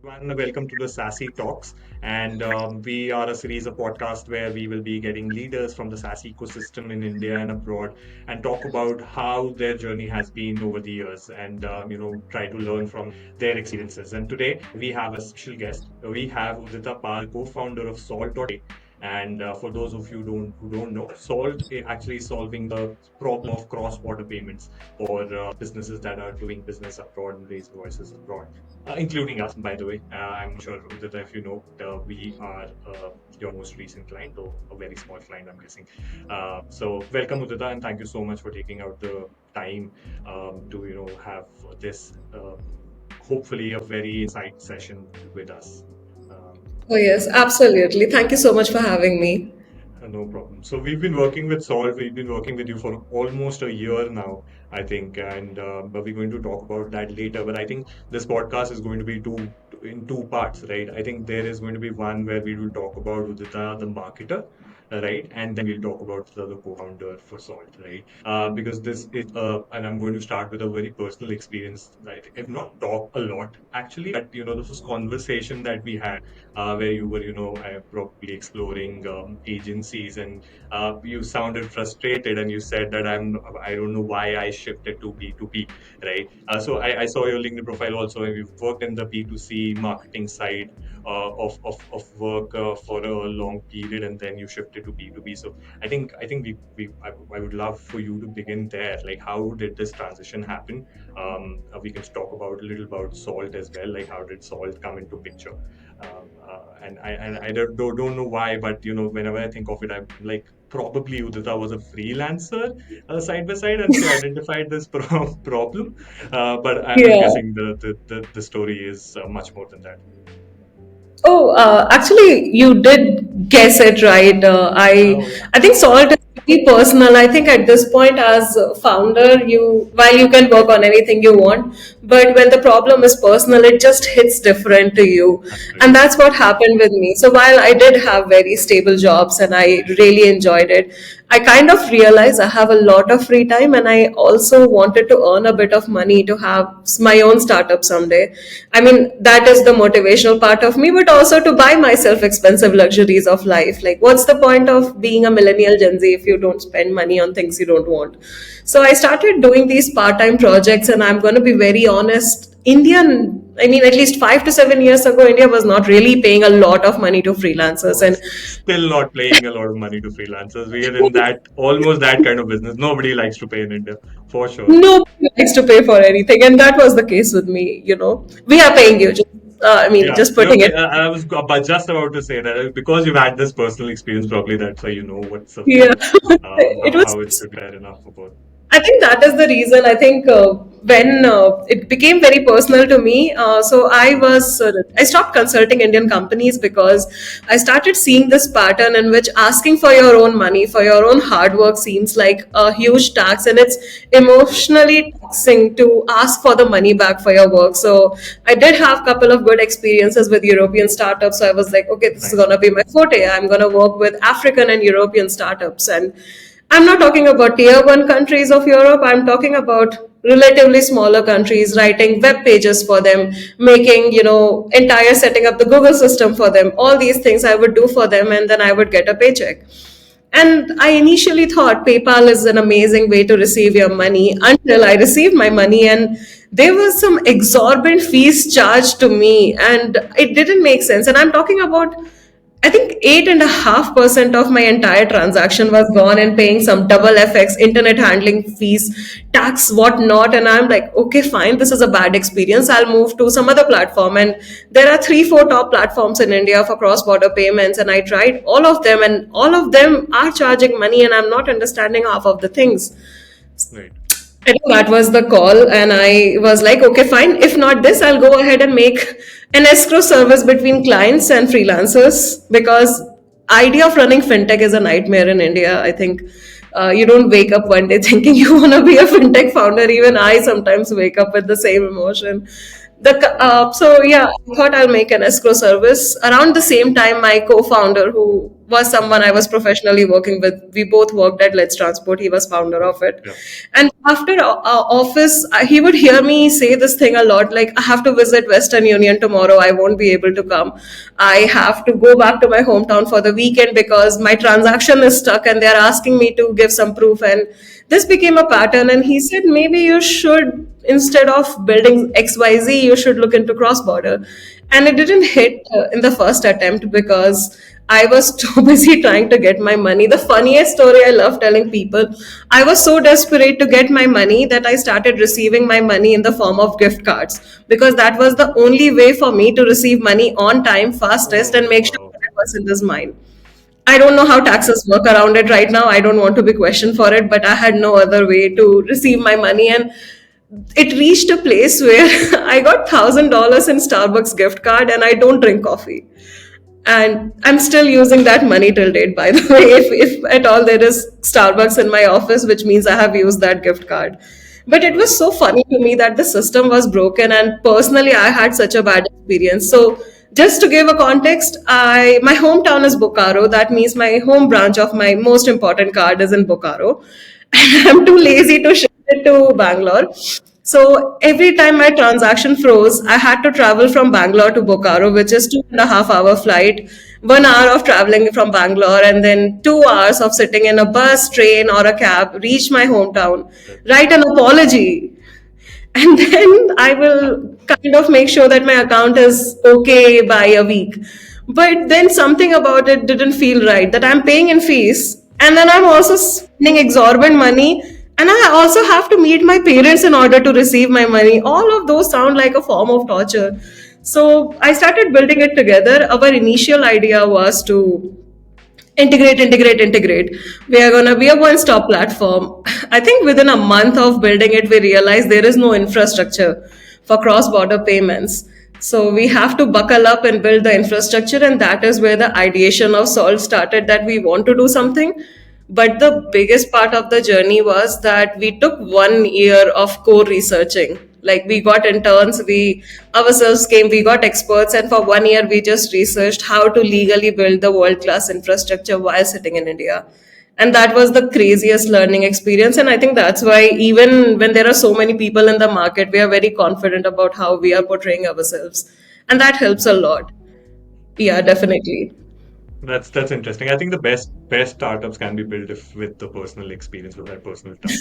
everyone. Welcome to the SaaSy Talks. And we are a series of podcasts where we will be getting leaders from the SaaS ecosystem in India and abroad and talk about how their journey has been over the years and, try to learn from their experiences. And today we have a special guest. We have Udita, co-founder of Salt.pe. And for those of you who don't know, Salt is actually solving the problem of cross-border payments for businesses that are doing business abroad and raise invoices abroad, including us, by the way. I'm sure that if you know, we are your most recent client, or a very small client, I'm guessing. So welcome, Udita, and thank you so much for taking out the time to have this hopefully a very insight session with us. Um, Oh, yes, absolutely. Thank you so much for having me. No problem. So we've been working with Solve. We've been working with you for almost a year now, I think, and but we're going to talk about that later. But I think this podcast is going to be in two parts, right? I think there is going to be one where we will talk about Udita, the marketer, right, and then we'll talk about the co-founder for Salt, right? Because this is, and I'm going to start with a very personal experience. Right? I've not talked a lot actually, but this was conversation that we had where you were, probably exploring agencies, and you sounded frustrated, and you said that I don't know why I shifted to B2B, right? So I saw your LinkedIn profile also, and you've worked in the B2C marketing side of work for a long period, and then you shifted to B2B. So I think I would love for you to begin there. Like, how did this transition happen? We can talk about a little about Salt as well. Like, how did Salt come into picture? And I don't know why, but whenever I think of it, I'm like, probably Udita was a freelancer side by side, and she identified this problem. But I'm Yeah. guessing the story is much more than that. Oh, actually, you did guess it right. Oh yeah. I think salt is very personal. I think at this point, as a founder, while you can work on anything you want, but when the problem is personal, it just hits different to you, and Absolutely. that's what happened with me. So while I did have very stable jobs and I really enjoyed it, I kind of realized I have a lot of free time, and I also wanted to earn a bit of money to have my own startup someday. I mean, that is the motivational part of me, but also to buy myself expensive luxuries of life. Like, what's the point of being a millennial Gen Z if you don't spend money on things you don't want? So I started doing these part time projects, and I'm going to be very honest. I mean, at least 5 to 7 years ago, India was not really paying a lot of money to freelancers. No, And it's still not paying a lot of money to freelancers. We are in that almost that kind of business. Nobody likes to pay in India, for sure. nobody likes to pay for anything. And that was the case with me. We are paying you. Yeah, Just putting it. I was just about to say that because you've had this personal experience, probably that's why you know what's the Yeah. fee, It was how it should be fair enough for both. I think that is the reason. I think when it became very personal to me, I stopped consulting Indian companies because I started seeing this pattern in which asking for your own money for your own hard work seems like a huge tax, and it's emotionally taxing to ask for the money back for your work. So I did have a couple of good experiences with European startups. So I was like, okay, this is Nice. gonna be my forte. I'm gonna work with African and European startups, and I'm not talking about tier one countries of Europe. I'm talking about relatively smaller countries, writing web pages for them, making, entire setting up the Google system for them. All these things I would do for them, and then I would get a paycheck. And I initially thought PayPal is an amazing way to receive your money until I received my money, and there was some exorbitant fees charged to me, and it didn't make sense. And I'm talking about, I think 8.5% of my entire transaction was gone in paying some double FX, internet handling fees, tax, whatnot. And I'm like, okay, fine, this is a bad experience. I'll move to some other platform. And there are three, four top platforms in India for cross border payments. And I tried all of them, and all of them are charging money, and I'm not understanding half of the things. Right. I think that was the call, and I was like, okay, fine. If not this, I'll go ahead and make an escrow service between clients and freelancers, because idea of running fintech is a nightmare in India. I think you don't wake up one day thinking you want to be a fintech founder. Even I sometimes wake up with the same emotion. So yeah, I thought I'll make an escrow service. Around the same time, my co-founder, who was someone I was professionally working with. We both worked at Let's Transport. He was founder of it. Yeah. And after our office, he would hear me say this thing a lot, like, I have to visit Western Union tomorrow. I won't be able to come. I have to go back to my hometown for the weekend because my transaction is stuck and they're asking me to give some proof. And this became a pattern. And he said, maybe you should, instead of building XYZ, you should look into cross border. And it didn't hit in the first attempt because I was too busy trying to get my money. The funniest story I love telling people, I was so desperate to get my money that I started receiving my money in the form of gift cards, because that was the only way for me to receive money on time, fastest, and Oh, make sure wow. 100% is mine. I don't know how taxes work around it right now. I don't want to be questioned for it, but I had no other way to receive my money. And it reached a place where I got $1,000 in Starbucks gift card, and I don't drink coffee. And I'm still using that money till date, by the way. If at all there is Starbucks in my office, which means I have used that gift card. But it was Right. so funny to me that the system was broken, and personally I had such a bad experience. So just to give a context, I my hometown is Bokaro. That means my home branch of my most important card is in Bokaro. And I'm too lazy to ship it to Bangalore. So every time my transaction froze, I had to travel from Bangalore to Bokaro, which is 2.5 hour flight, 1 hour of traveling from Bangalore, and then 2 hours of sitting in a bus, train, or a cab, reach my hometown, Right. write an apology, and then I will kind of make sure that my account is okay by a week. But then something about it didn't feel right, that I'm paying in fees and then I'm also spending exorbitant money, and I also have to meet my parents in order to receive my money. All of those sound like a form of torture. So I started building it together. Our initial idea was to integrate. We are going to be a one stop platform. I think within a month of building it, we realized there is no infrastructure for cross border payments. So we have to buckle up and build the infrastructure. And that is where the ideation of Salt started, that we want to do something. But the biggest part of the journey was that we took 1 year of core researching. Like, we got interns, we ourselves came, we got experts, and for 1 year we just researched how to legally build the world class infrastructure while sitting in India. And that was the craziest learning experience. And I think that's why, even when there are so many people in the market, we are very confident about how we are portraying ourselves. And that helps a lot. Yeah, definitely. That's interesting. I think the best startups can be built if with the personal experience, with that personal touch.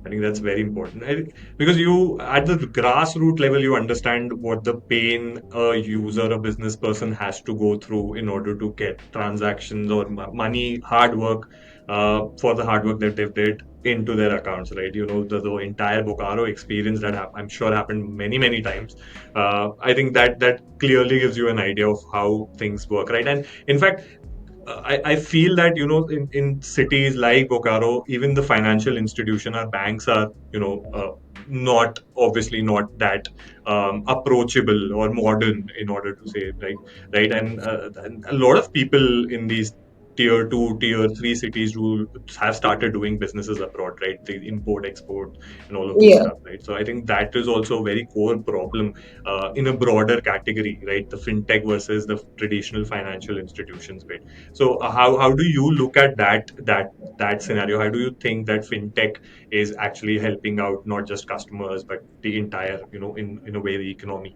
I think that's very important. Because you at the grassroots level you understand what the pain a user, a business person has to go through in order to get transactions or money, hard work, for the hard work that they've did into their accounts, right? You know, the entire Bokaro experience that I'm sure happened many times. I think that clearly gives you an idea of how things work, right? And in fact, I feel that, you know, in cities like Bokaro, even the financial institution, our banks are, you know, not obviously not that approachable or modern, in order to say it right. And a lot of people in these tier two, tier three cities who have started doing businesses abroad, right? The import, export, and all of those Yeah. stuff, right? So I think that is also a very core problem in a broader category, right? The fintech versus the traditional financial institutions bit. So how do you look at that scenario? How do you think that fintech is actually helping out not just customers but the entire, you know, in a way, the economy?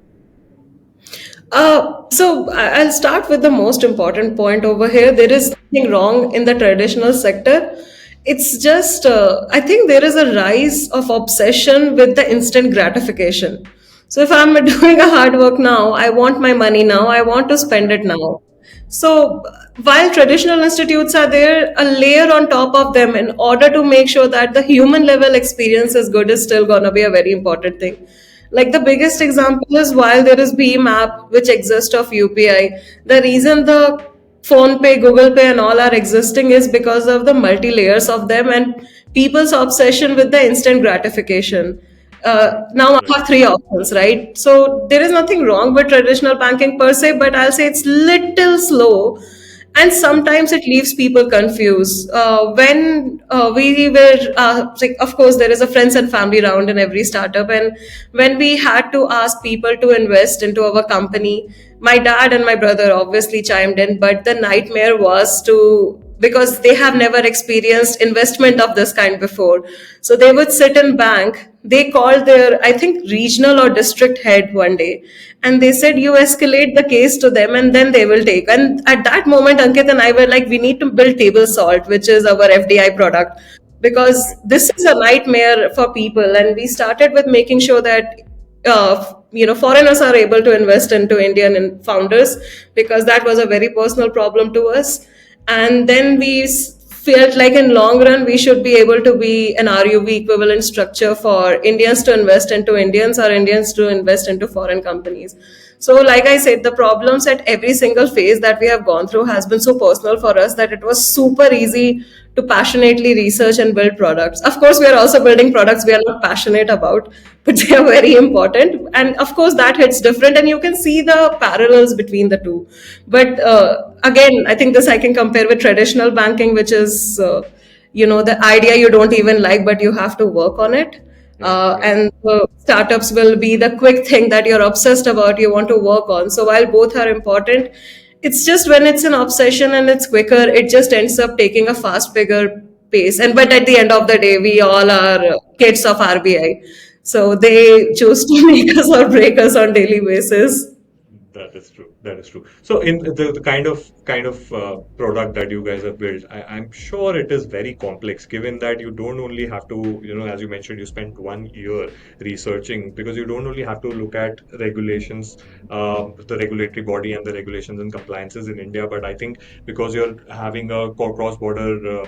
I'll start with the most important point over here. There is nothing wrong in the traditional sector. It's just, I think there is a rise of obsession with the instant gratification. So if I'm doing a hard work now, I want my money now, I want to spend it now. So while traditional institutes are there, a layer on top of them in order to make sure that the human level experience is good is still going to be a very important thing. Like, the biggest example is, while there is Beam app which exists of UPI, the reason the phone pay, Google Pay, and all are existing is because of the multi layers of them and people's obsession with the instant gratification. Now I Right. have three options, right? So there is nothing wrong with traditional banking per se, but I'll say it's little slow. and True. sometimes it leaves people confused. When we were like, of course there is a friends and family round in every startup, and when we had to ask people to invest into our company, my dad and my brother obviously chimed in, but the nightmare was to, because they have never experienced investment of this kind before, so they would sit in bank. They called their, I think, regional or district head one day, and they said, you escalate the case to them and then they will take. And at that moment, Ankit and I were like, we need to build Table Salt, which is our FDI product, because Okay. this is a nightmare for people. And we started with making sure that foreigners are able to invest into Indian founders, because that was a very personal problem to us. And then we felt like in long run we should be able to be an RUV equivalent structure for Indians to invest into Indians, or Indians to invest into foreign companies. So like I said, the problems at every single phase that we have gone through has been so personal for us that it was super easy to passionately research and build products. Of course, we are also building products we are not passionate about, but they are very important. And of course, that hits different, and you can see the parallels between the two. But again, I think this I can compare with traditional banking, which is, the idea you don't even like, but you have to work on it. Right, right. And startups will be the quick thing that you're obsessed about, you want to work on. So while both are important, it's just when it's an obsession and it's quicker, it just ends up taking a fast, bigger pace. And but at the end of the day, we all are kids of RBI, so they choose to make us or break us on daily basis. That is true. That is true. So, in the kind of product that you guys have built, I'm sure it is very complex. Given that you don't only have to, as you mentioned, you spent 1 year researching, because you don't only have to look at regulations, the regulatory body and the regulations and compliances in India, but I think because you're having a cross-border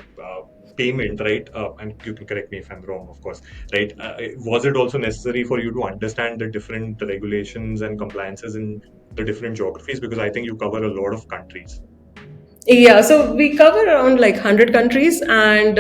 payment, right? And you can correct me if I'm wrong, of course, right? Was it also necessary for you to understand the different regulations and compliances in the different geographies, because I think you cover a lot of countries. Yeah, so we cover around like 100 countries, and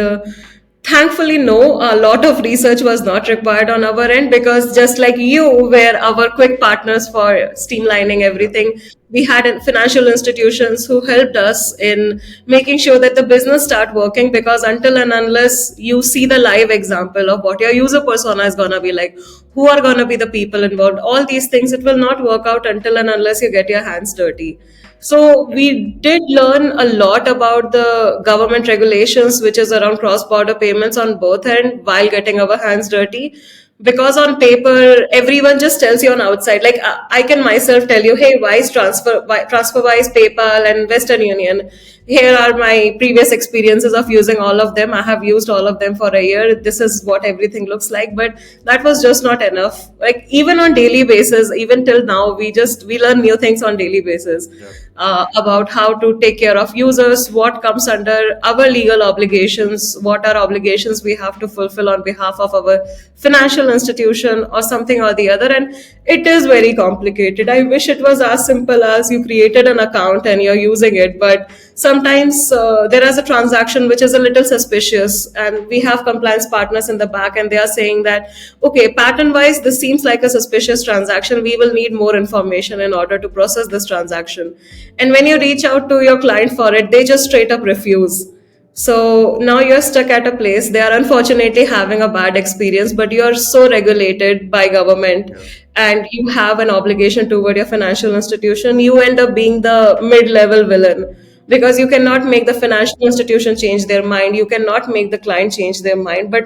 thankfully, no, a lot of research was not required on our end, because just like you were our quick partners for streamlining Yeah, everything, we had financial institutions who helped us in making sure that the business start working. Because until and unless you see the live example of what your user persona is gonna be like, who are gonna be the people involved, all these things, it will not work out until and unless you get your hands dirty. So right. we did learn a lot about the government regulations, which is around cross-border payments on both end, while getting our hands dirty. Because on paper, everyone just tells you on outside. Like I can myself tell you, hey, Wise TransferWise, PayPal, and Western Union. Here are my previous experiences of using all of them. I have used all of them for a year. This is what everything looks like. But that was just not enough. Like even on daily basis, even till now, we learn new things on daily basis, Yeah, about how to take care of users, what comes under our legal obligations, what are obligations we have to fulfill on behalf of our financial institution or something or the other. And it is very complicated. I wish it was as simple as you created an account and you're using it, but sometimes there is a transaction which is a little suspicious, and we have compliance partners in the back, and they are saying that, okay, pattern wise this seems like a suspicious transaction, we will need more information in order to process this transaction. And when you reach out to your client for it, they just straight up refuse. So now you're stuck at a place. They are unfortunately having a bad experience, but you are so regulated by government, yeah, and you have an obligation toward your financial institution. You end up being the mid-level villain, because you cannot make the financial institution change their mind. You cannot make the client change their mind. But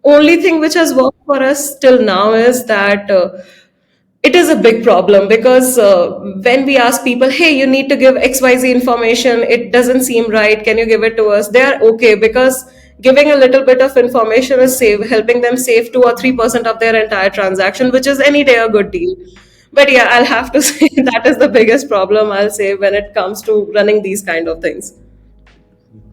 only thing which has worked for us till now is that it is a big problem, because when we ask people, hey, you need to give XYZ information, it doesn't seem right, can you give it to us, they are okay, because giving a little bit of information is helping them save 2 or 3% of their entire transaction, which is any day a good deal. But yeah, I'll have to say that is the biggest problem, I'll say, when it comes to running these kind of things.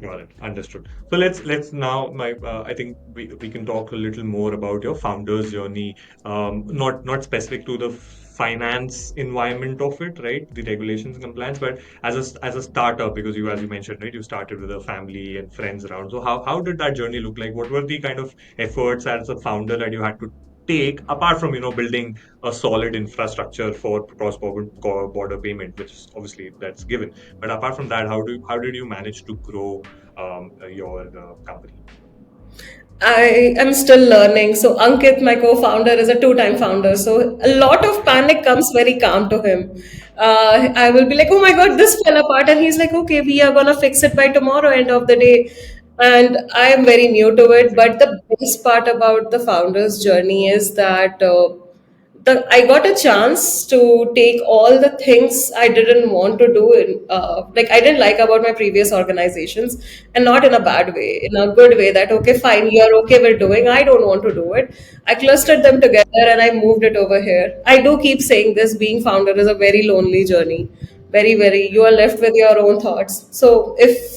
got it. Understood. So let's now my I think we can talk a little more about your founder's journey. Not specific to the finance environment of it, right? The regulations and compliance, but as a startup, because you, as you mentioned, right, you started with a family and friends around. So how did that journey look like? What were the kind of efforts as a founder that you had to take apart from building a solid infrastructure for cross border payment, which is obviously that's given. But apart from that, how did you manage to grow your company? I am still learning. So Ankit, my co-founder, is a two-time founder. So a lot of panic comes very calm to him. I will be like, "Oh my God, this fell apart," and he's like, "Okay, we are gonna fix it by tomorrow, end of the day." And I am very new to it. Amazing. But the best part about the founder's journey is that I got a chance to take all the things I didn't want to do like I didn't like about my previous organizations, and not in a bad way, in a good way. That okay, fine, you're okay with doing. I don't want to do it. I Yeah. clustered them together and I moved it over here. I do keep saying this: being founder is a very lonely journey. Very, very. You are left with your own thoughts. So if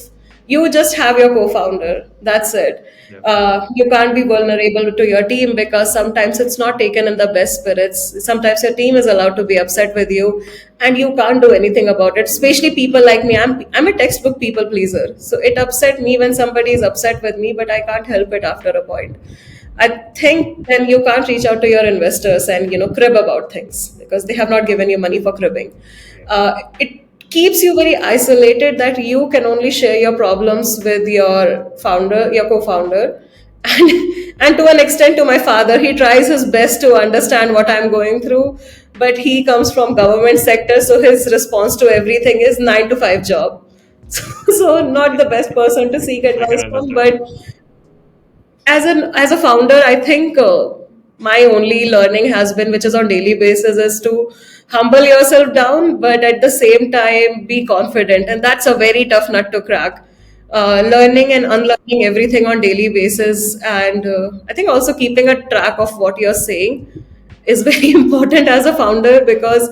you just have your co-founder, that's it. Yeah. You can't be vulnerable to your team because sometimes it's not taken in the best spirits. Sometimes your team is allowed to be upset with you and you can't do anything about it, especially people like me. I'm a textbook people pleaser, so it upset me when somebody is upset with me, but I can't help it after a point. I think then you can't reach out to your investors and crib about things because they have not given you money for cribbing. Yeah. It keeps you very isolated that you can only share your problems with your founder, your co-founder, and to an extent to my father. He tries his best to understand what I'm going through, but he comes from government sector, so his response to everything is 9 to 5 job. So not the best person to seek I can advice from, understand. but as a founder, I think my only learning has been, which is on daily basis, is to humble yourself down, but at the same time be confident, and that's a very tough nut to crack. Learning and unlearning everything on daily basis, and I think also keeping a track of what you're saying is very important as a founder, because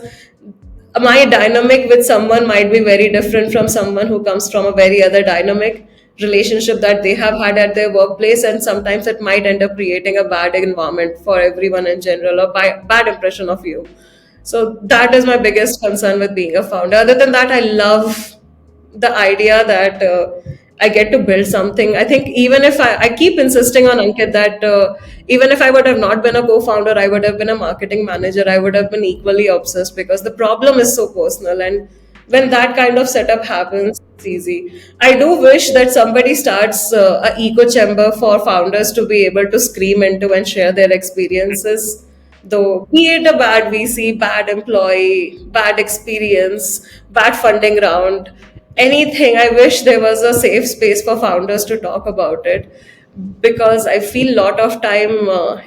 my dynamic with someone might be very different from someone who comes from a very other dynamic relationship that they have had at their workplace, and sometimes it might end up creating a bad environment for everyone in general, or bad impression of you. So that is my biggest concern with being a founder. Other than that, I love the idea that I get to build something. I think even if I keep insisting on Ankit that even if I would have not been a co-founder, I would have been a marketing manager, I would have been equally obsessed, because the problem is so personal. And when Yeah. that kind of setup happens, it's easy. I do wish that somebody starts a echo chamber for founders to be able to scream into and share their experiences, though, be it a bad VC, bad employee, bad experience, bad funding round, anything. I wish there was a safe space for founders to talk about it, because I feel a lot of time,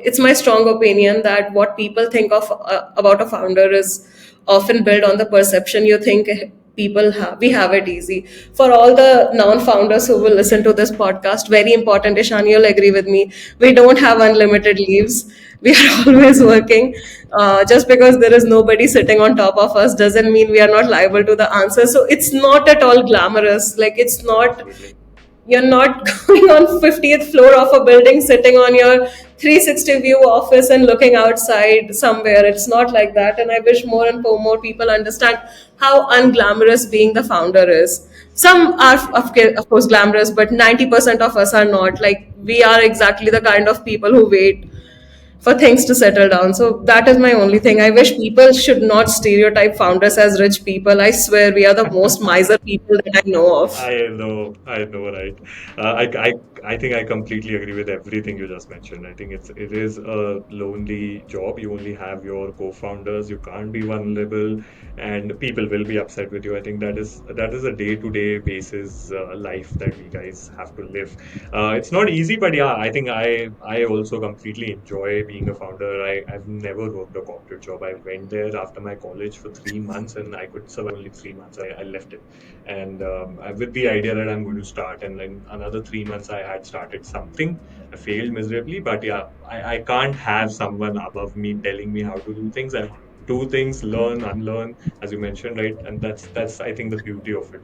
it's my strong opinion that what people think of about a founder is often built on the perception you think we have it easy. For all the non-founders who will listen to this podcast, very important, Ishan, you'll agree with me, we don't have unlimited leaves. We are always working. Just because there is nobody sitting on top of us doesn't mean we are not liable to the answer. So it's not at all glamorous. Like, it's not, Absolutely. you're not going on 50th floor of a building, sitting on your 360 view office and looking outside somewhere. It's not like that. And I wish more and more people understand how unglamorous being the founder is. Some are, of course, glamorous, but 90% of us are not. Like, we are exactly the kind of people who wait for things to settle down. So that is my only thing. I wish people should not stereotype founders as rich people. I swear we are the most miser people that I know of. I know, right? I think I completely agree with everything you just mentioned. I think it is a lonely job. You only have your co-founders. You can't be vulnerable, and people will be upset with you. I think that is a day-to-day basis life that we guys have to live. It's not easy, but yeah, I think I also completely enjoy being a founder. I've never worked a corporate job. I went there after my college for 3 months, and I could survive only 3 months. I left it, and with the idea that I'm going to start, and then another 3 months I had started something. I failed miserably, but yeah, I can't have someone above me telling me how to do things. I have to do things, learn, unlearn, as you mentioned, right? And that's I think the beauty of it,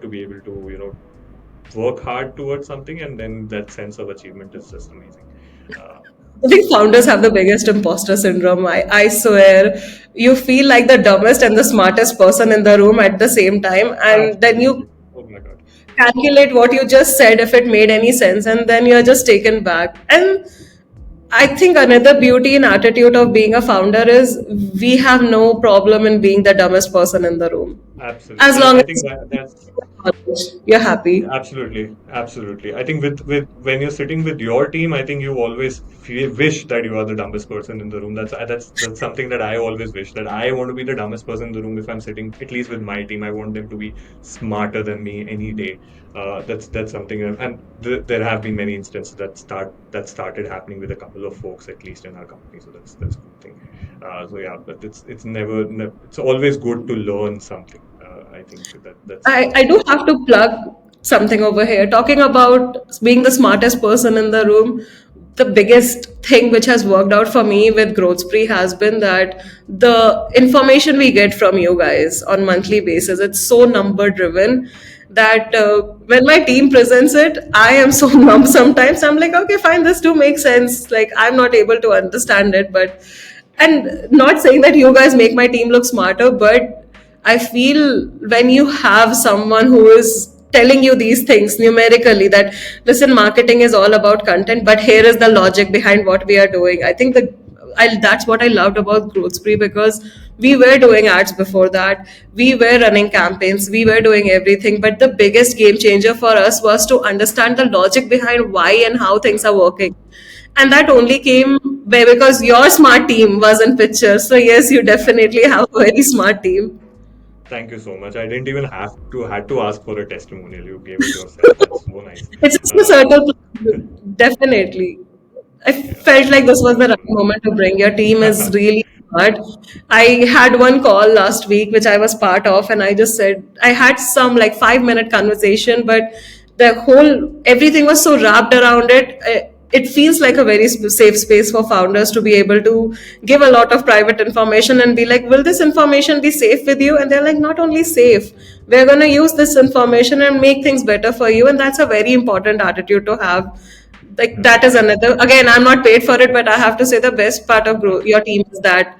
to be able to work hard towards something, and then that sense of achievement is just amazing. Uh, I think founders have the biggest imposter syndrome. I swear, you feel like the dumbest and the smartest person in the room at the same time, and then you Absolutely. Oh my God. calculate what you just said if it made any sense, and then you're just taken back. And I think another beauty and attitude of being a founder is we have no problem in being the dumbest person in the room. Absolutely. As long I think as that's you're happy. absolutely, absolutely. I think with when you're sitting with your team, I think you always wish that you are the dumbest person in the room. That's something that I always wish, that I want to be the dumbest person in the room if I'm sitting at least with my team. I want them to be smarter than me any day. That's something, and there have been many instances that started happening with a couple of folks at least in our company. So that's a good thing. So yeah, but it's never, it's always good to learn something. I think I do have to plug something over here. Talking about being the smartest person in the room, the biggest thing which has worked out for me with Growth Spree has been that the information we get from you guys on monthly basis, it's so number driven that when my team presents it, I am so numb sometimes. I'm like, okay, fine, this do make sense. Like, I'm not able to understand it, but and not saying that you guys make my team look smarter, but I feel when you have someone who is telling you these things numerically, that listen, marketing is all about content, but here is the logic behind what we are doing. I think that's what I loved about Growth Spree, because we were doing ads before that, we were running campaigns, we were doing everything, but the biggest game changer for us was to understand the logic behind why and how things are working. And that only came because your smart team was in picture. So yes, you definitely have a very smart team. thank you so much. I didn't even have to had to ask for a testimonial. You gave it yourself. That's so nice. It's just a Uh, circle. Definitely. I yeah, felt like this was the right moment to bring. Your team is really smart. I had one call last week, which I was part of, and I just said, I had some like 5 minute conversation, but everything was so wrapped around it. It feels like a very safe space for founders to be able to give a lot of private information and be like, will this information be safe with you? And they're like, not only safe, we're going to use this information and make things better for you. And that's a very important attitude to have. Like, that is absolutely. another, again, I'm not paid for it, but I have to say the best part of your team is that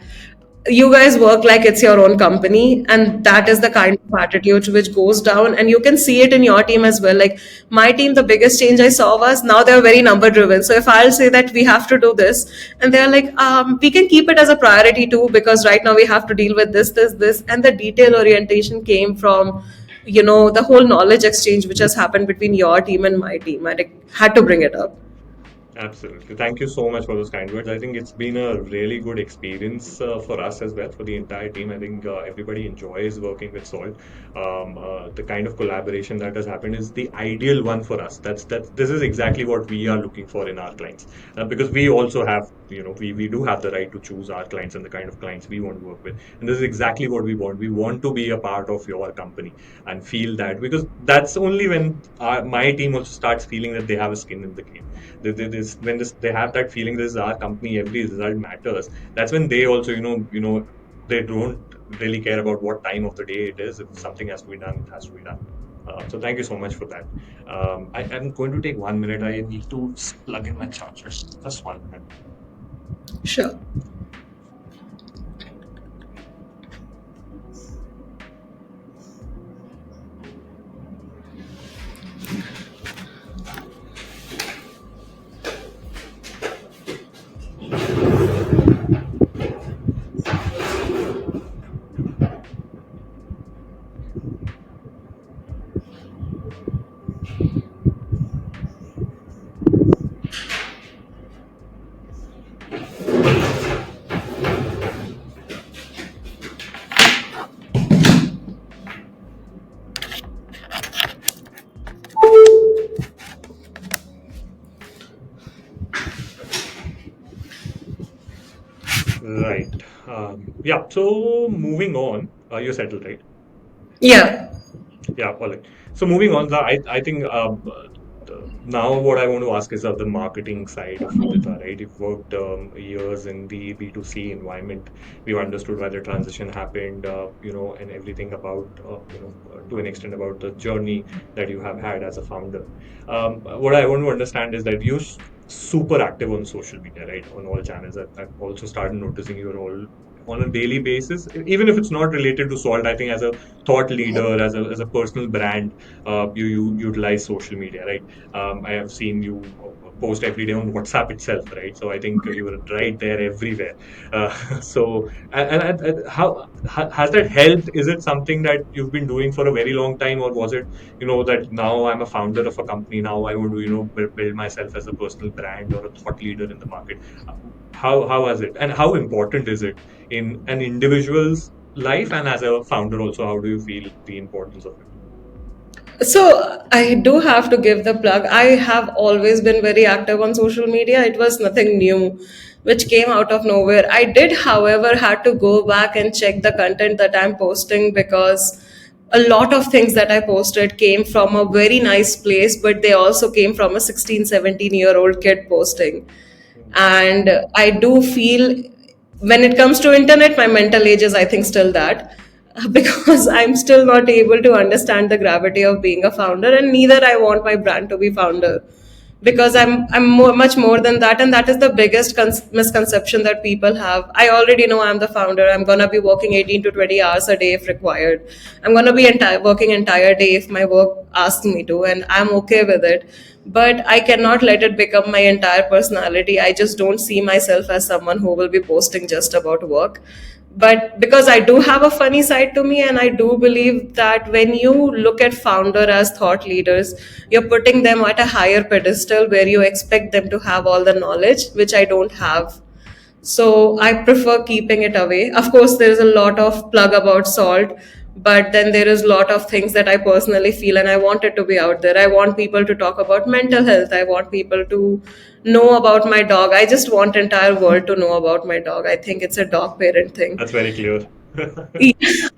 you guys work like it's your own company, and that is the kind of attitude which goes down, and you can see it in your team as well. Like, my team, the biggest change I saw was now they're very number driven. So if I'll say that we have to do this, and they're like, we can keep it as a priority too, because right now we have to deal with this, and the detail orientation came from the whole knowledge exchange which has happened between your team and my team. I like, had to bring it up. Absolutely. Thank you so much for those kind words. I think it's been a really good experience for us as well, for the entire team. I think everybody enjoys working with Salt. The kind of collaboration that has happened is the ideal one for us. This is exactly what we are looking for in our clients, because we also have, we do have the right to choose our clients and the kind of clients we want to work with. And this is exactly what we want. We want to be a part of your company and feel that, because that's only when my team also starts feeling that they have a skin in the game. They have that feeling, this is our company, every result matters. That's when they also, they don't really care about what time of the day it is. If something has to be done, it has to be done. So thank you so much for that. I am going to take 1 minute. I need to plug in my charger. Just 1 minute. Sure. Right. Yeah. So moving on, you're settled, right? Yeah. Yeah, all right. So moving on, I think now what I want to ask is of the marketing side of Udita, right? You've worked years in the B2C environment. We've understood why the transition happened, and everything about, to an extent about the journey that you have had as a founder. What I want to understand is that you're super active on social media, right? On all channels. I've also started noticing you're all on a daily basis, even if it's not related to Salt. I think as a thought leader, as a personal brand, you utilize social media, right? I have seen you post every day on WhatsApp itself, right? So I think you were right there everywhere. So and has that helped? Is it something that you've been doing for a very long time, or was it, that now I'm a founder of a company, now I want to, build myself as a personal brand or a thought leader in the market? How has it, and how important is it in an individual's life, and as a founder also, how do you feel the importance of it? So I do have to give the plug. I have always been very active on social media. It was nothing new, which came out of nowhere. I did, however, had to go back and check the content that I'm posting, because a lot of things that I posted came from a very nice place, but they also came from a 16, 17-year-old kid posting. Mm. And I do feel, when it comes to internet, my mental age is, I think, still that, because I'm still not able to understand the gravity of being a founder, and neither I want my brand to be founder, because much more than that, and that is the biggest misconception that people have. I already know I'm the founder. I'm gonna be working 18 to 20 hours a day if required. I'm gonna be working entire day if my work asks me to, and I'm okay with it. But I cannot let it become my entire personality. I just don't see myself as someone who will be posting just about work. But because I do have a funny side to me, and I do believe that when you look at founder as thought leaders, you're putting them at a higher pedestal where you expect them to have all the knowledge, which I don't have. So I prefer keeping it away. Of course, there is a lot of plug about Salt, but then there is a lot of things that I personally feel, and I want it to be out there. I want people to talk about mental health. I want people to know about my dog. I just want entire world to know about my dog. I think it's a dog parent thing. That's very clear.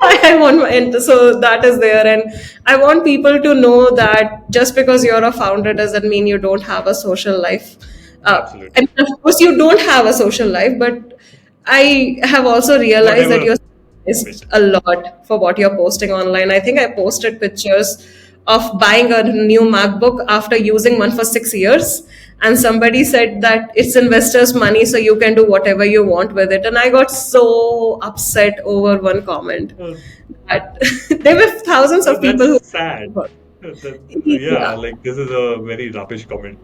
I want my so that is there, and I want people to know that just because you're a founder doesn't mean you don't have a social life. Absolutely. And of course, you don't have a social life, but I have also realized that Whatever you're bit. a lot for what you're posting online. I think I posted pictures of buying a new MacBook after using one for 6 years. And somebody said that it's investors' money, so you can do whatever you want with it. And I got so upset over one comment Uh, that there were thousands of people that's who. sad. Yeah, Yeah. like this is a very rubbish comment.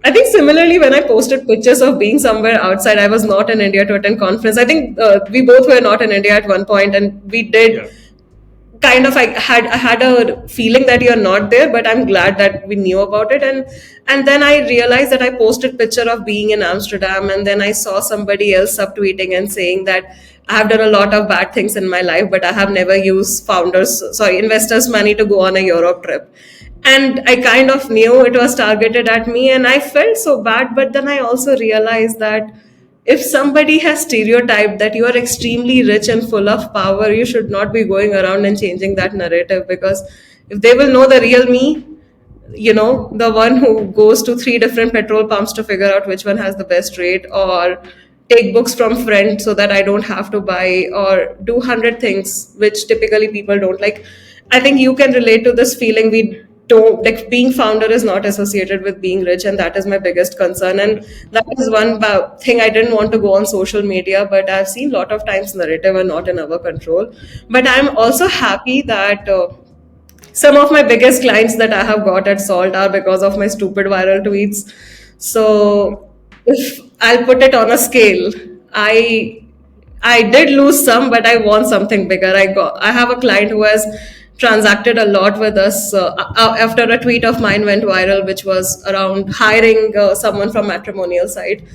I think similarly, when I posted pictures of being somewhere outside, I was not in India to attend conference. I think we both were not in India at one point, and we Yeah, did kind of, I had a feeling that you're not there, but I'm glad that we knew about it. And then I realized that I posted picture of being in Amsterdam, and then I saw somebody else subtweeting and saying that I have done a lot of bad things in my life, but I have never used investors money to go on a Europe trip. And I kind of knew it was targeted at me, and I felt so bad. But then I also realized that if somebody has stereotyped that you are extremely rich and full of power, you should not be going around and changing that narrative, because if they will know the real me, the one who goes to three different petrol pumps to figure out which one has the best rate, or take books from friends so that I don't have to buy, or do 100 things which typically people don't like. I think you can relate to this feeling. We don't like, being founder is not associated with being rich, and that is my biggest concern. And that is one thing I didn't want to go on social media, but I've seen a lot of times narrative are not in our control. But I'm also happy that some of my biggest clients that I have got at Salt are because of my stupid viral tweets. So if I'll put it on a scale, I I did lose some, but I won something bigger. I have a client who has transacted a lot with us after a tweet of mine went viral, which was around hiring someone from matrimonial side,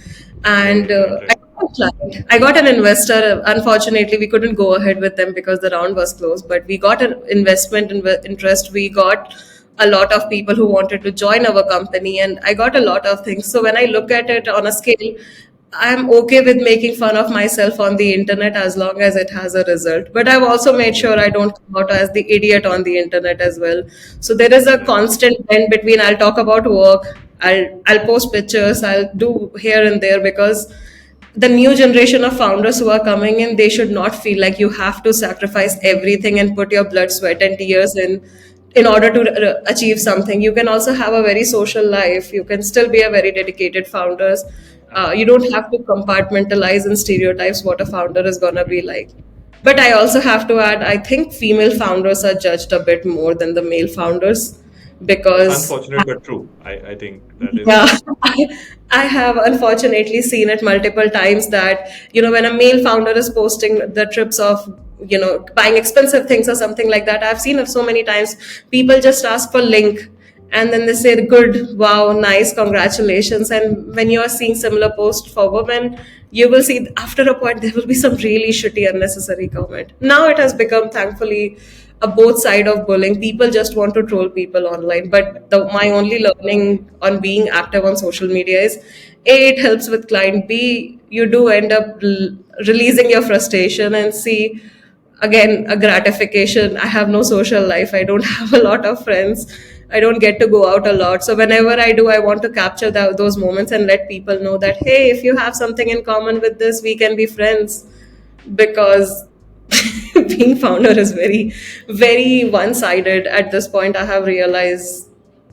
and right, right, right. I got an investor. Unfortunately, we couldn't go ahead with them because the round was closed. But we got an interest. We got a lot of people who wanted to join our company, and I got a lot of things. So when I look at it on a scale, I'm okay with making fun of myself on the internet as long as it has a result. But I've also made sure I don't come out as the idiot on the internet as well. So there is a Right. constant blend between I'll talk about work, I'll post pictures, I'll do here and there, because the new generation of founders who are coming in, they should not feel like you have to sacrifice everything and put your blood, sweat, and tears in order to achieve something. You can also have a very social life. You can still be a very dedicated founder. You don't have to compartmentalize and stereotypes what a founder is going to be like. But I also have to add, I think female founders are judged a bit more than the male founders because Unfortunate but true. I think that is yeah, true. I have unfortunately seen it multiple times that, when a male founder is posting the trips of, buying expensive things or something like that, I've seen it so many times. People just ask for link and then they say, good, wow, nice, congratulations. And when you are seeing similar posts for women, you will see after a point there will be some really shitty, unnecessary comment. Now it has become, thankfully, a both side of bullying. People just want to troll people online. But my only learning on being active on social media is A, it helps with client. B, you do end up releasing your frustration. And C, again, a gratification. I have no social life. I don't have a lot of friends. I don't get to go out a lot. So whenever I do, I want to capture those moments and let people know that, hey, if you have something in common with this, we can be friends. Because being founder is very, very one-sided at this point. I have realized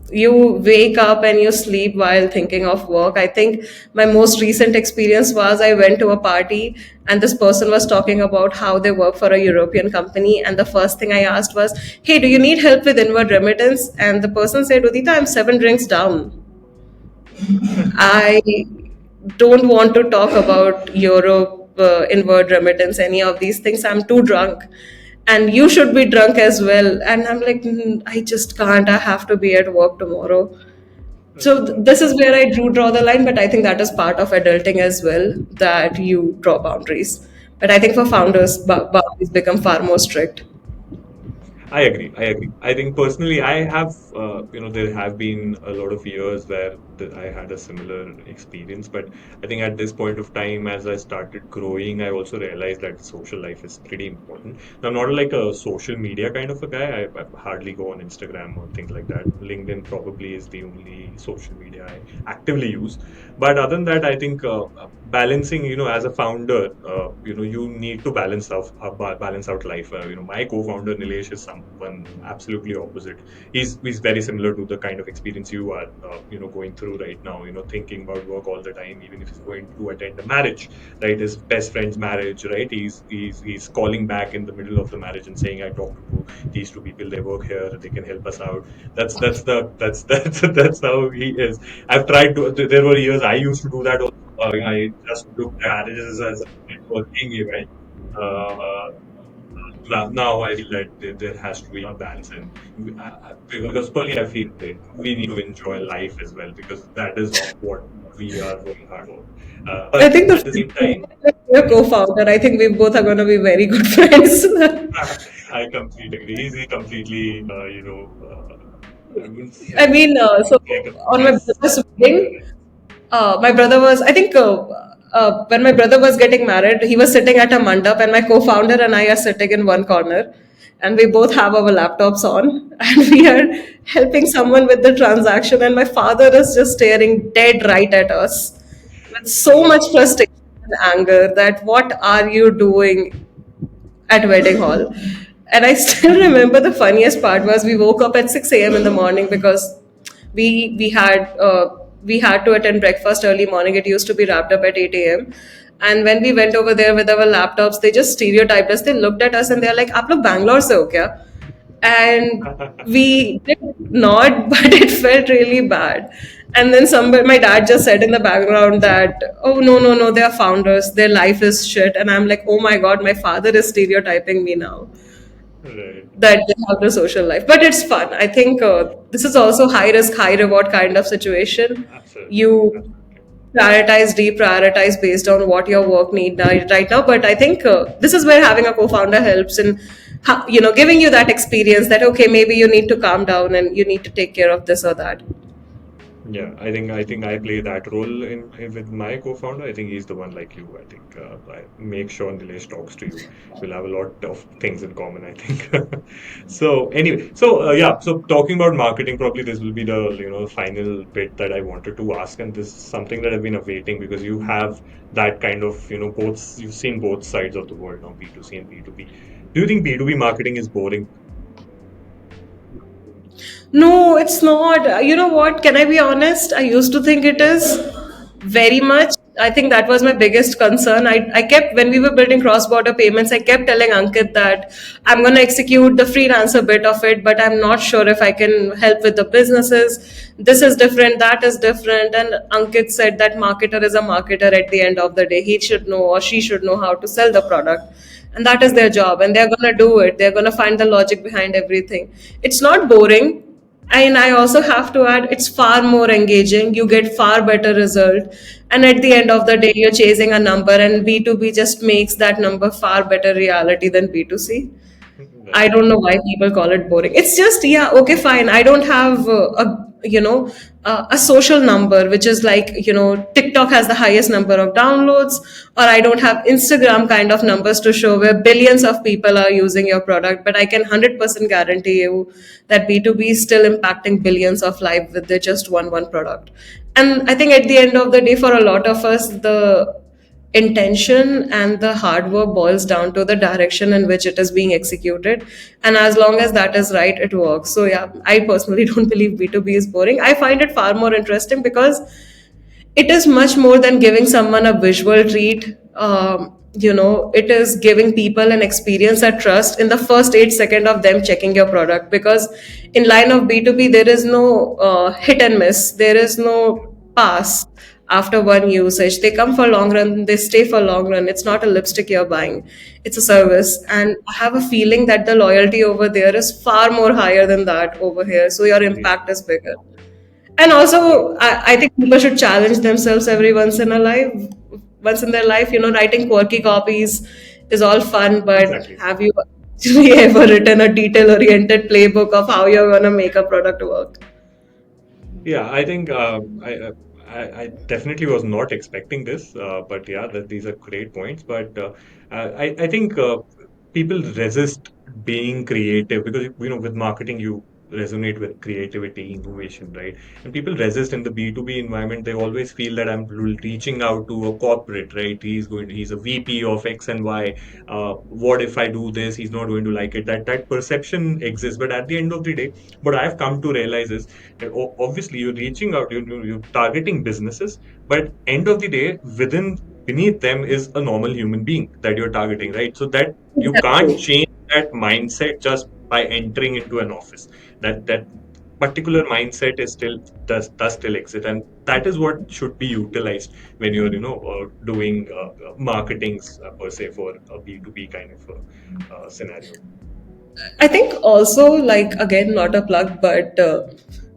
you wake up and you sleep while thinking of work. I think my most recent experience was I went to a party and this person was talking about how they work for a European company, and the first thing I asked was, hey, do you need help with inward remittance? And the person said, Udita, I'm 7 drinks down. I don't want to talk about Europe, inward remittance, any of these things. I'm too drunk. And you should be drunk as well. And I'm like, I just can't. I have to be at work tomorrow. So this is where I do draw the line. But I think that is part of adulting as well, that you draw boundaries. But I think for founders, boundaries become far more strict. I agree. I agree. I think personally, I have, there have been a lot of years where I had a similar experience. But I think at this point of time, as I started growing, I also realized that social life is pretty important. Now, I'm not like a social media kind of a guy. I hardly go on Instagram or things like that. LinkedIn probably is the only social media I actively use. But other than that, I think balancing, as a founder, you need to balance out life. My co-founder Nilesh is someone absolutely opposite. He's very similar to the kind of experience you are, going through right now. Thinking about work all the time, even if he's going to attend a marriage, right? His best friend's marriage, right? He's calling back in the middle of the marriage and saying, "I talked to these two people. They work here. They can help us out." That's how he is. I've tried to. There were years I used to do that also. I just looked at marriages as a networking event. Uh, now I feel that there has to be a balance, and because personally I feel that we need to enjoy life as well, because that is what we are working hard for. I But think the at the same time, your co-founder, I think we both are going to be very good friends. I completely agree. He's completely, I wouldn't I say mean, so like a on my best brother's friend, wedding, my brother was, I think, when my brother was getting married, he was sitting at a mandap, and my co-founder and I are sitting in one corner, and we both have our laptops on, and we are helping someone with the transaction, and my father is just staring dead right at us with so much right? frustration and anger that what are you doing at wedding hall. And I still remember the funniest part was we woke up at 6 a.m. in the morning because we had to attend breakfast early morning. It used to be wrapped up at 8 a.m. And when we went over there with our laptops, they just stereotyped us. They looked at us and they're like, "आप लोग Bangalore से हो क्या?" And we did not, but it felt really bad. And then somebody, my dad just said in the background that, oh, no, no, no, they're founders, their life is shit. And I'm like, oh my God, my father is stereotyping me now Right. that they have no social life. But it's fun. I think this is also high risk, high reward kind of situation. Absolutely. You Absolutely. prioritize, deprioritize based on what your work need right now. But I think this is where having a co-founder helps in, giving you that experience that, okay, maybe you need to calm down and you need to take care of this or that. Yeah, I think I play that role with my co-founder. I think he's the one like you. I think I make sure Nilesh talks to you. We'll have a lot of things in common, I think. So anyway, so yeah, so talking about marketing, probably this will be the final bit that I wanted to ask, and this is something that I've been awaiting because you have that kind of both. You've seen both sides of the world now, B2C and B2B. Do you think B2B marketing is boring? No, it's not. You know what? Can I be honest? I used to think it is very much. I think that was my biggest concern. I kept, when we were building cross border payments, I kept telling Ankit that I'm going to execute the freelancer bit of it, but I'm not sure if I can help with the businesses. This is different, that is different. And Ankit said that marketer is a marketer at the end of the day. He should know, or she should know, how to sell the product. And that is Yeah. their job. And they're going to do it. They're going to find the logic behind everything. It's not boring, and I also have to add, it's far more engaging. You get far better result, and at the end of the day, you're chasing a number, and B2B just makes that number far better reality than B2C. I Right. don't know why people call it boring. It's just, yeah, okay, fine. I don't have a social number, which is like, TikTok has the highest number of downloads, or I don't have Instagram kind of numbers to show where billions of people are using your product. But I can 100% guarantee you that B2B is still impacting billions of lives with the just one product. And I think at the end of the day, for a lot of us, the intention and the hard work boils down to the direction in which it is being executed, and as long as that is right, it works. So yeah, I personally don't believe B2B is boring. I find it far more interesting because it is much more than giving someone a visual treat. It is giving people an experience that trust in the first 8 seconds of them checking your product. Because in line of B2B, there is no hit and miss. There is Yeah. no pass after one usage. They come for long run. They stay for long run. It's not a lipstick you're buying. It's a service. And I have a feeling that the loyalty over there is far more higher than that over here. So your Yeah. impact is bigger. And Yeah. also, I think people should challenge themselves every once in their life. Writing quirky copies is all fun, but Exactly. have you actually ever written a detail-oriented playbook of how you're gonna make a product work? Yeah, I think I definitely was not expecting this, but yeah, these are great points. But I think people resist being creative because with marketing you resonate with creativity, innovation, right? And people resist in the B2B environment. They always feel that I'm reaching out to a corporate, right? He's a VP of X and Y. What if I do this? He's not going to like it. That perception exists, but at the end of the day, what I've come to realize is obviously you're reaching out, you're targeting businesses, but end of the day, beneath them is a normal human being that you're targeting, right? So that you can't Exactly. change that mindset just by entering into an office. That particular mindset is still does still exist, and that is what should be utilized when you're doing marketings per se for a B2B kind of scenario. I think also, like, again, not a plug, but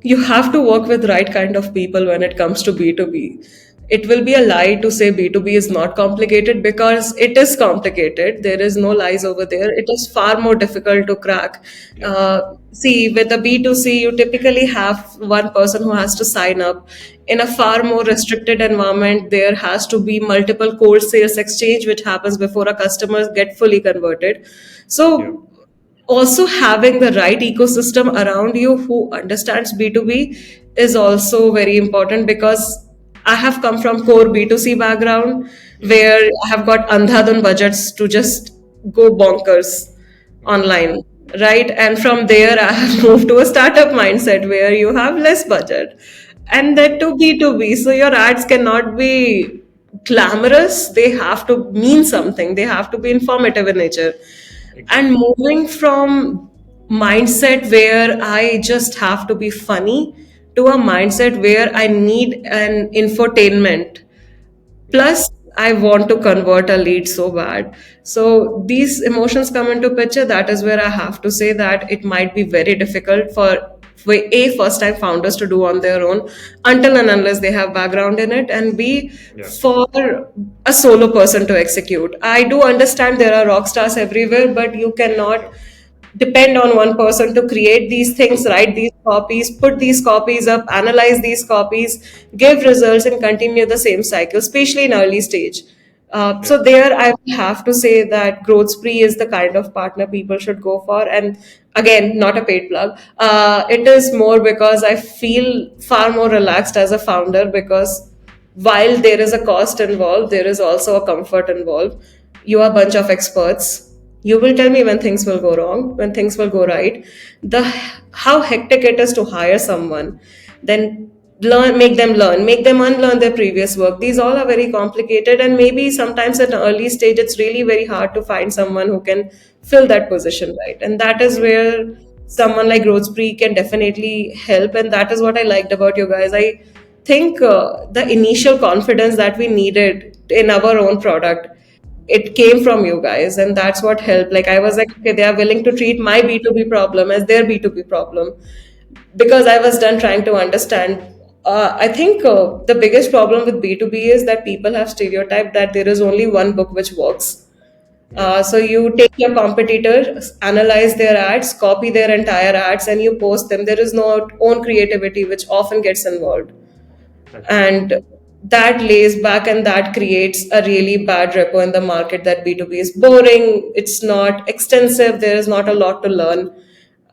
you have to work with right kind of people when it comes to B2B. It will be a lie to say B2B is not complicated, because it is complicated. There is no lies over there. It is far more difficult to crack. Yeah. See, with a B2C, you typically have one person who has to sign up. In a far more restricted environment, there has to be multiple cold sales exchange, which happens before a customer get fully converted. Yeah. So also having the right ecosystem around you who understands B2B is also very important, because I have come from core B2C background Yeah. where I have got andhadhun budgets to just go bonkers Yeah. online, right? And from there, I have moved to a startup mindset where you have less budget, and that to B2B. So your ads cannot be glamorous, they have to mean something, they have to be informative in nature. And Exactly. moving from mindset where I just have to be funny to a mindset where I need an infotainment, Yeah. plus I want to convert a lead so bad. So these emotions come into picture. That is where I have to say that it might be very difficult for a first time founders to do on their own, until and unless they have background in it, and b Yeah. for a solo person to execute. I do understand there are rock stars everywhere, but you cannot Yeah. depend on one person to create these things, write these copies, put these copies up, analyze these copies, give results, and continue the same cycle, especially in early stage. Yeah. So there, I will have to say that Growth Spree is the kind of partner people should go for. And again, not a paid plug. It is more because I feel far more relaxed as a founder, because while there is a cost involved, there is also a comfort involved. You are a bunch of experts. You will tell me when things will go wrong, when things will go right. The how hectic it is to hire someone, then learn, make them unlearn their previous work. These all are very complicated, and maybe sometimes at an early stage it's really very hard to find someone who can fill that position, right? And that is where someone like Growthspree can definitely help, and that is what I liked about you guys. I think the initial confidence that we needed in our own product, it came from you guys, and that's what helped. Like, I was like, okay, they are willing to treat my B2B problem as their B2B problem, because I was done trying to understand. I think the biggest problem with B2B is that people have stereotyped that there is only one book which works. Yeah, So you take your competitor, analyze their ads, copy their entire ads, and you post them. There is no own creativity, which often gets involved, absolutely. and that lays back, and that creates a really bad repo in the market. That B2B is boring, it's not extensive, there is not a lot to learn.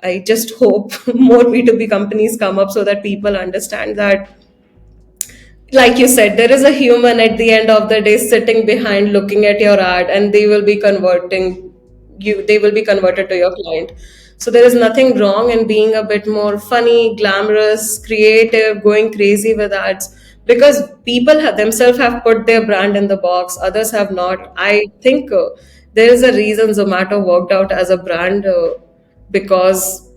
I just hope more B2B companies come up so that people understand that, like you said, there is a human at the end of the day sitting behind looking at your ad, and they will be converted to your client. So there is nothing wrong in being a bit more funny, glamorous, creative, going crazy with ads, because people have themselves have put their brand in the box, others have Yeah, not. I think there is a reason Zomato worked out as a brand, because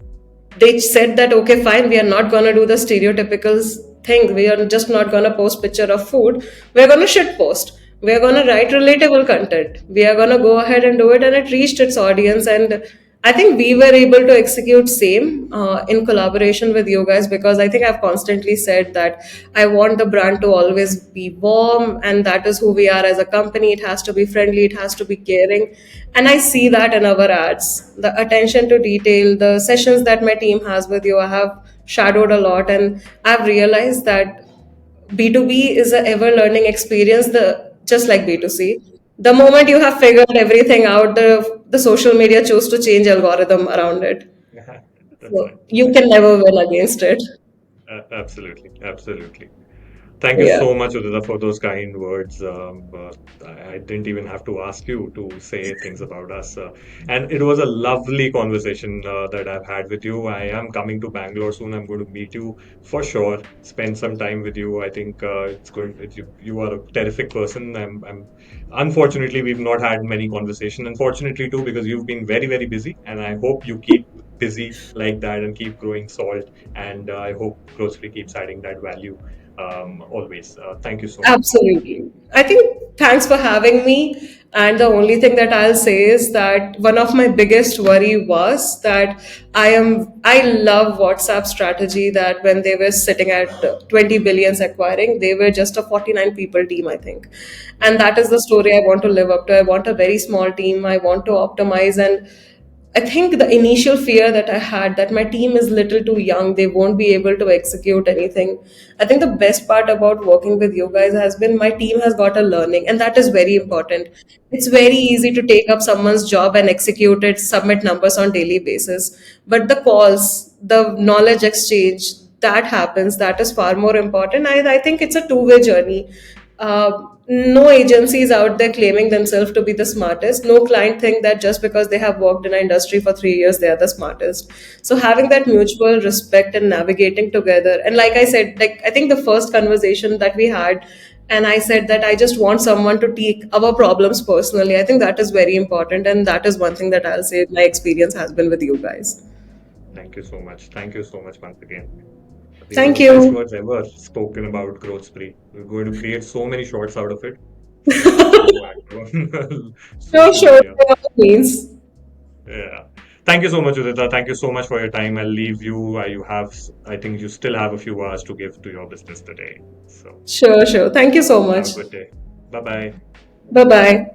they said that, okay, fine, we are not going to do the stereotypical thing, we are just not going to post picture of food, we're going to shit post, we're going to write relatable content, we are going to go ahead and do it, and it reached its audience. And I think we were able to execute same in collaboration with you guys, because I think I've constantly said that I want the brand to always be warm, and that is who we are as a company. It has to be friendly, it has to be caring, and I see that in our ads, the attention to detail, the sessions that my team has with you, I have shadowed a lot, and I've realized that B2B is a ever learning experience, the just like B2C. The moment you have figured everything out, the social media chose to change algorithm around it. yeah, that's right. So you can never win against it. Absolutely, absolutely. Thank you Yeah. so much, Udita, for those kind words. I didn't even have to ask you to say things about us. And it was a lovely conversation that I've had with you. I am coming to Bangalore soon. I'm going to meet you for sure, spend some time with you. I think you are a terrific person. Unfortunately, we've not had many conversation. Unfortunately, too, because you've been very, very busy. And I hope you keep busy like that and keep growing Salt. And I hope Grocery keeps adding that value always. Thank you so much. Absolutely. I think thanks for having me. And the only thing that I'll say is that one of my biggest worry was that I love WhatsApp strategy, that when they were sitting at 20 billions acquiring, they were just a 49 people team, I think. And Yeah, that is the story I want to live up to. I want a very small team. I want to optimize, and I think the initial fear that I had, that my team is little too young, they won't be able to execute anything. I think the best part about working with you guys has been my team has got a learning, and that is very important. It's very easy to take up someone's job and execute it, submit numbers on daily basis, but the calls, the knowledge exchange, that happens, that is far more important. I think it's a two-way journey. No agencies out there claiming themselves to be the smartest. No client think that just because they have worked in an industry for 3 years, they are the smartest. So having that mutual respect and navigating together. And like I said, like I think the first conversation that we had, and I said that I just want someone to take our problems personally. I think that is very important. And that is one thing that I'll say my experience has been with you guys. thank you so much. Thank you so much once again. These were Thank the best you. words ever spoken about growth spree. We're going to create so many shorts out of it. So I'm going to act on Sure, social sure. media. By all means. Yeah. Thank you so much, Udita. Thank you so much for your time. I'll leave you. I think you still have a few hours to give to your business today. So Sure, sure. Thank you so have a much. good day. Bye bye. Bye bye.